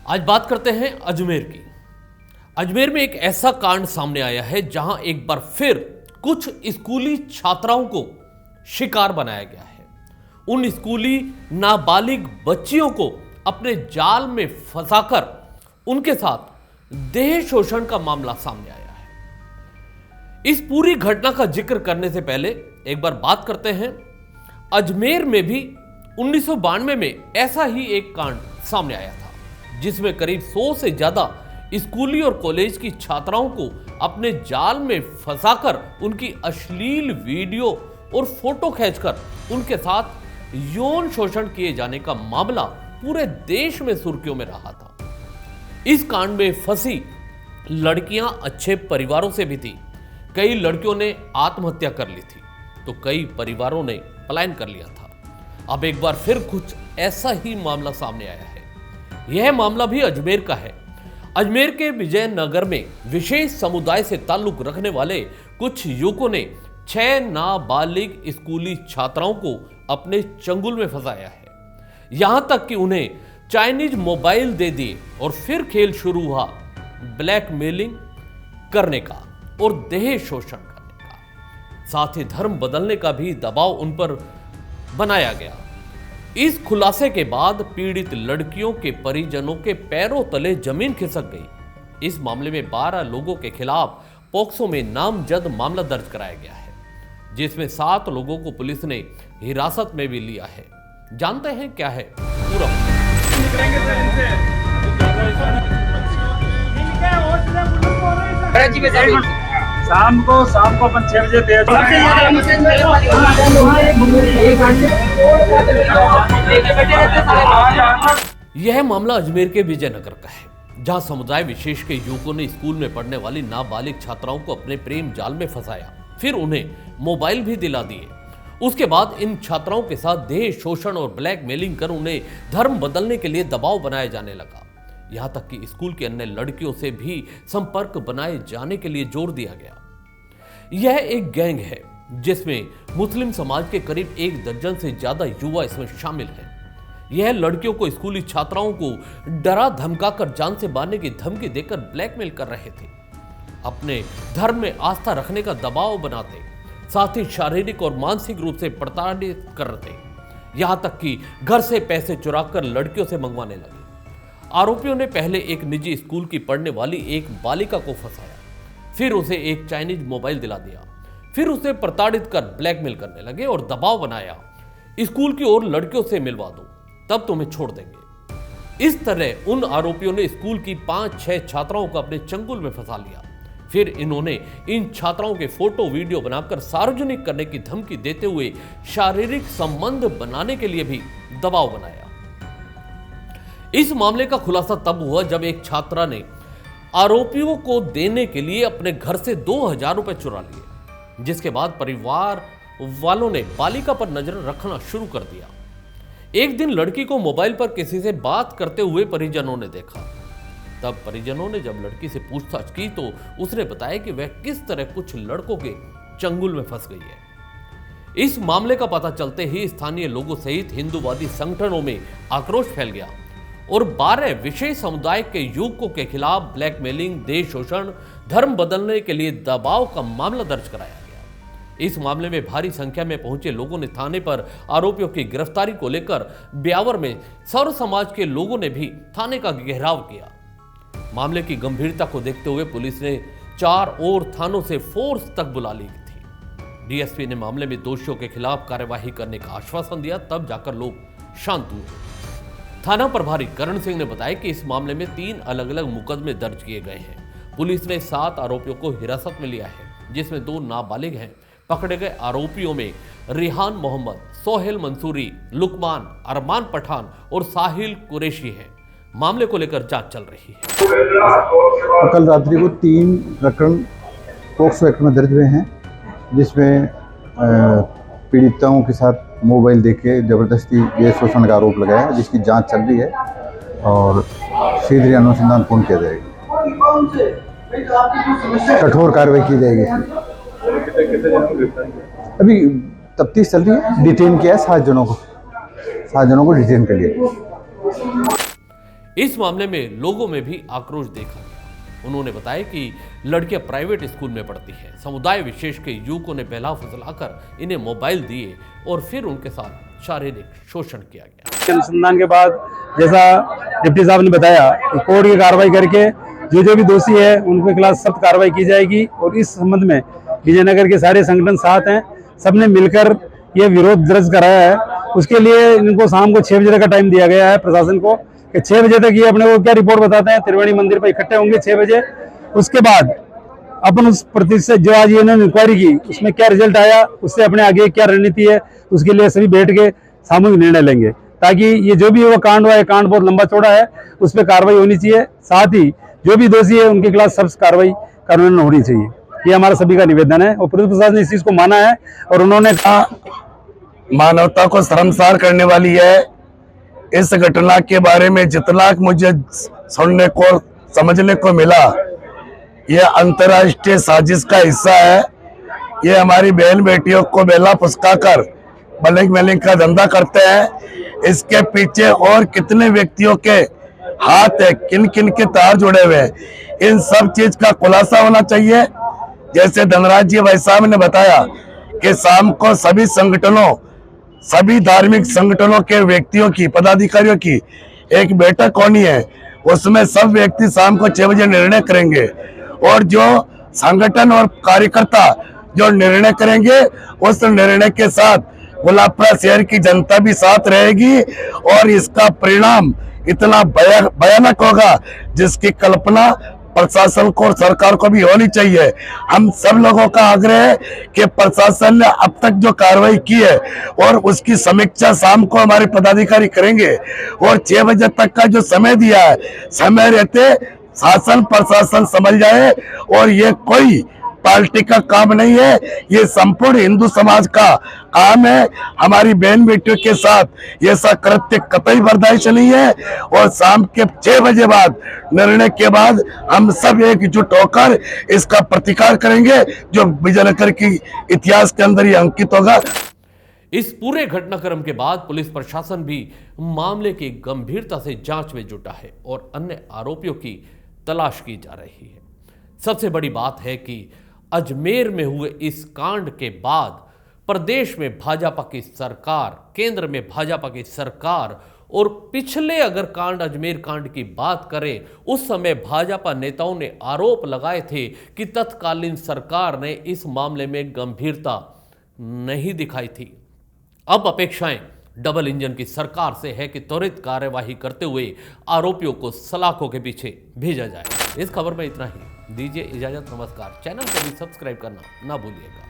आज बात करते हैं अजमेर की। अजमेर में एक ऐसा कांड सामने आया है जहां एक बार फिर कुछ स्कूली छात्राओं को शिकार बनाया गया है। उन स्कूली नाबालिग बच्चियों को अपने जाल में फंसाकर उनके साथ देह शोषण का मामला सामने आया है। इस पूरी घटना का जिक्र करने से पहले एक बार बात करते हैं, अजमेर में भी 1992 में ऐसा ही एक कांड सामने आया था जिसमें करीब 100 से ज्यादा स्कूली और कॉलेज की छात्राओं को अपने जाल में फंसाकर उनकी अश्लील वीडियो और फोटो खींचकर उनके साथ यौन शोषण किए जाने का मामला पूरे देश में सुर्खियों में रहा था। इस कांड में फंसी लड़कियां अच्छे परिवारों से भी थी। कई लड़कियों ने आत्महत्या कर ली थी तो कई परिवारों ने पलायन कर लिया था। अब एक बार फिर कुछ ऐसा ही मामला सामने आया है। यह मामला भी अजमेर का है। अजमेर के विजयनगर में विशेष समुदाय से ताल्लुक रखने वाले कुछ युवकों ने 6 नाबालिग स्कूली छात्राओं को अपने चंगुल में फंसाया है। यहां तक कि उन्हें चाइनीज मोबाइल दे दिए और फिर खेल शुरू हुआ ब्लैकमेलिंग करने का और देह शोषण करने का। साथ ही धर्म बदलने का भी दबाव उन पर बनाया गया। इस खुलासे के बाद पीड़ित लड़कियों के परिजनों के पैरों तले जमीन खिसक गई। इस मामले में 12 लोगों के खिलाफ पॉक्सो में नामजद मामला दर्ज कराया गया है, जिसमें 7 लोगों को पुलिस ने हिरासत में भी लिया है। जानते हैं क्या है पूरा। शाम को अपन 6 बजे यह मामला अजमेर के विजयनगर का है, जहां समुदाय विशेष के युवकों ने स्कूल में पढ़ने वाली नाबालिग छात्राओं को अपने प्रेम जाल में फंसाया, फिर उन्हें मोबाइल भी दिला दिए। उसके बाद इन छात्राओं के साथ देह शोषण और ब्लैकमेलिंग कर उन्हें धर्म बदलने के लिए दबाव बनाया जाने लगा। यहां तक कि स्कूल की अन्य लड़कियों से भी संपर्क बनाए जाने के लिए जोर दिया गया। यह एक गैंग है जिसमें मुस्लिम समाज के करीब 1 दर्जन से ज्यादा युवा इसमें शामिल हैं। यह लड़कियों को स्कूली छात्राओं को डरा धमकाकर जान से मारने की धमकी देकर ब्लैकमेल कर रहे थे, अपने धर्म में आस्था रखने का दबाव बनाते, साथ ही शारीरिक और मानसिक रूप से प्रताड़ित करते, यहां तक कि घर से पैसे चुराकर लड़कियों से मंगवाने लगे। आरोपियों ने पहले एक निजी स्कूल की पढ़ने वाली एक बालिका को फंसाया, फिर उसे एक चाइनीज मोबाइल दिला दिया, फिर उसे प्रताड़ित कर ब्लैकमेल करने लगे और दबाव बनाया, स्कूल की ओर लड़कियों से मिलवा दो तब तुम्हें छोड़ देंगे। इस तरह उन आरोपियों ने स्कूल की 5-6 छात्राओं को अपने चंगुल में फंसा लिया। फिर इन्होंने इन छात्राओं के फोटो वीडियो बनाकर सार्वजनिक करने की धमकी देते हुए शारीरिक संबंध बनाने के लिए भी दबाव बनाया। इस मामले का खुलासा तब हुआ जब एक छात्रा ने आरोपियों को देने के लिए अपने घर से 2000 रुपए चुरा लिए, जिसके बाद परिवार वालों ने बालिका पर नजर रखना शुरू कर दिया। एक दिन लड़की को मोबाइल पर किसी से बात करते हुए परिजनों ने देखा। तब परिजनों ने जब लड़की से पूछताछ की तो उसने बताया कि वह किस तरह कुछ लड़कों के चंगुल में फंस गई है। इस मामले का पता चलते ही स्थानीय लोगों सहित हिंदूवादी संगठनों में आक्रोश फैल गया और 12 विशेष समुदाय के युवकों के खिलाफ ब्लैकमेलिंग, देह शोषण, धर्म बदलने के लिए दबाव का मामला दर्ज कराया गया। इस मामले में भारी संख्या में पहुंचे लोगों ने थाने पर आरोपियों की गिरफ्तारी को लेकर ब्यावर में सर्व समाज के लोगों ने भी थाने का घेराव किया। मामले की गंभीरता को देखते हुए पुलिस ने 4 और थानों से फोर्स तक बुला ली थी। डीएसपी ने मामले में दोषियों के खिलाफ कार्यवाही करने का आश्वासन दिया, तब जाकर लोग शांत हुए। थाना प्रभारी करण सिंह ने बताया कि इस मामले में 3 अलग अलग मुकदमे दर्ज किए गए हैं। पुलिस ने 7 आरोपियों को हिरासत में लिया है, जिसमें 2 नाबालिग हैं। पकड़े गए आरोपियों में रिहान मोहम्मद, सोहेल मंसूरी, लुकमान, अरमान पठान और साहिल कुरैशी हैं। मामले को लेकर जांच चल रही है। कल रात्रि को 3 प्रकरण पॉक्सो एक्ट में दर्ज हुए हैं, जिसमें पीड़िताओं के साथ मोबाइल देके जबरदस्ती ये शोषण का आरोप लगाया है, जिसकी जांच चल रही है और शीघ्र अनुसंधान पूर्ण किया जाएगा। कठोर कार्रवाई की जाएगी। अभी तफ्तीश चल रही है। डिटेन किया है 7 जनों को डिटेन कर लिया। इस मामले में लोगों में भी आक्रोश देखा गया। उन्होंने बताया कि लड़कियां प्राइवेट स्कूल में पढ़ती हैं। समुदाय विशेष के युवकों ने बहला फुसलाकर इन्हें मोबाइल दिए और फिर उनके साथ शारीरिक शोषण किया गया। अनुसंधान के बाद जैसा डिप्टी साहब ने बताया कि कोर्ट की कार्रवाई करके जो भी दोषी है उनके खिलाफ सख्त कार्रवाई की जाएगी। और इस संबंध में विजयनगर के सारे संगठन साथ हैं, सबने मिलकर ये विरोध दर्ज कराया है। उसके लिए इनको शाम को 6 बजे का टाइम दिया गया है प्रशासन को कि 6 बजे तक ये अपने को क्या रिपोर्ट बताते हैं। त्रिवेणी मंदिर पर इकट्ठे होंगे 6 बजे। उसके बाद अपन उस प्रतिशत जो आज इन्होंने इंक्वायरी की उसमें क्या रिजल्ट आया, उससे अपने आगे क्या रणनीति है, उसके लिए सभी बैठ के सामूहिक निर्णय लेंगे, ताकि ये जो भी वो कांड हुआ है, कांड बहुत लंबा चौड़ा है, उस पर कार्रवाई होनी चाहिए। साथ ही जो भी दोषी है उनके खिलाफ सख्त कार्रवाई कानून होनी चाहिए। ये हमारा सभी का निवेदन है और पुलिस प्रशासन ने इस चीज को माना है और उन्होंने कहा मानवता को शर्मसार करने वाली है। इस घटना के बारे में जितना मुझे सुनने को समझने को मिला, यह अंतर्राष्ट्रीय साजिश का हिस्सा है। ये हमारी बहन बेटियों को बेला फुसकाकर ब्लैकमेलिंग का धंधा करते हैं। इसके पीछे और कितने व्यक्तियों के हाथ है, किन किन के तार जुड़े हुए हैं, इन सब चीज का खुलासा होना चाहिए। जैसे धनराज जी भाई साहब ने बताया कि शाम को सभी संगठनों, सभी धार्मिक संगठनों के व्यक्तियों की, पदाधिकारियों की एक बैठक होनी है। उसमें सब व्यक्ति शाम को 6 बजे निर्णय करेंगे और जो संगठन और कार्यकर्ता जो निर्णय करेंगे उस निर्णय के साथ गुलाबपुरा शहर की जनता भी साथ रहेगी और इसका परिणाम इतना भयानक होगा जिसकी कल्पना प्रशासन को और सरकार को भी होनी चाहिए। हम सब लोगों का आग्रह है कि प्रशासन ने अब तक जो कार्रवाई की है और उसकी समीक्षा शाम को हमारे पदाधिकारी करेंगे और 6 बजे तक का जो समय दिया है, समय रहते शासन प्रशासन समझ जाए। और ये कोई पार्टी का काम नहीं है, ये संपूर्ण हिंदू समाज का काम है। हमारी बहन बेटियों के साथ ऐसा कृत्य कतई बर्दाश्त नहीं है और शाम के 6 बजे बाद निर्णय के बाद हम सब एकजुट होकर इसका प्रतिकार करेंगे, जो विजयनगर की इतिहास के अंदर ये अंकित होगा। इस पूरे घटनाक्रम के बाद पुलिस प्रशासन भी मामले की गंभीरता से जांच में जुटा है और अन्य आरोपियों की तलाश की जा रही है। सबसे बड़ी बात है कि अजमेर में हुए इस कांड के बाद प्रदेश में भाजपा की सरकार, केंद्र में भाजपा की सरकार और पिछले अगर कांड अजमेर कांड की बात करें, उस समय भाजपा नेताओं ने आरोप लगाए थे कि तत्कालीन सरकार ने इस मामले में गंभीरता नहीं दिखाई थी। अब अपेक्षाएं डबल इंजन की सरकार से है कि त्वरित कार्यवाही करते हुए आरोपियों को सलाखों के पीछे भेजा जाए। इस खबर में इतना ही। दीजिए इजाजत, नमस्कार। चैनल को भी सब्सक्राइब करना ना भूलिएगा।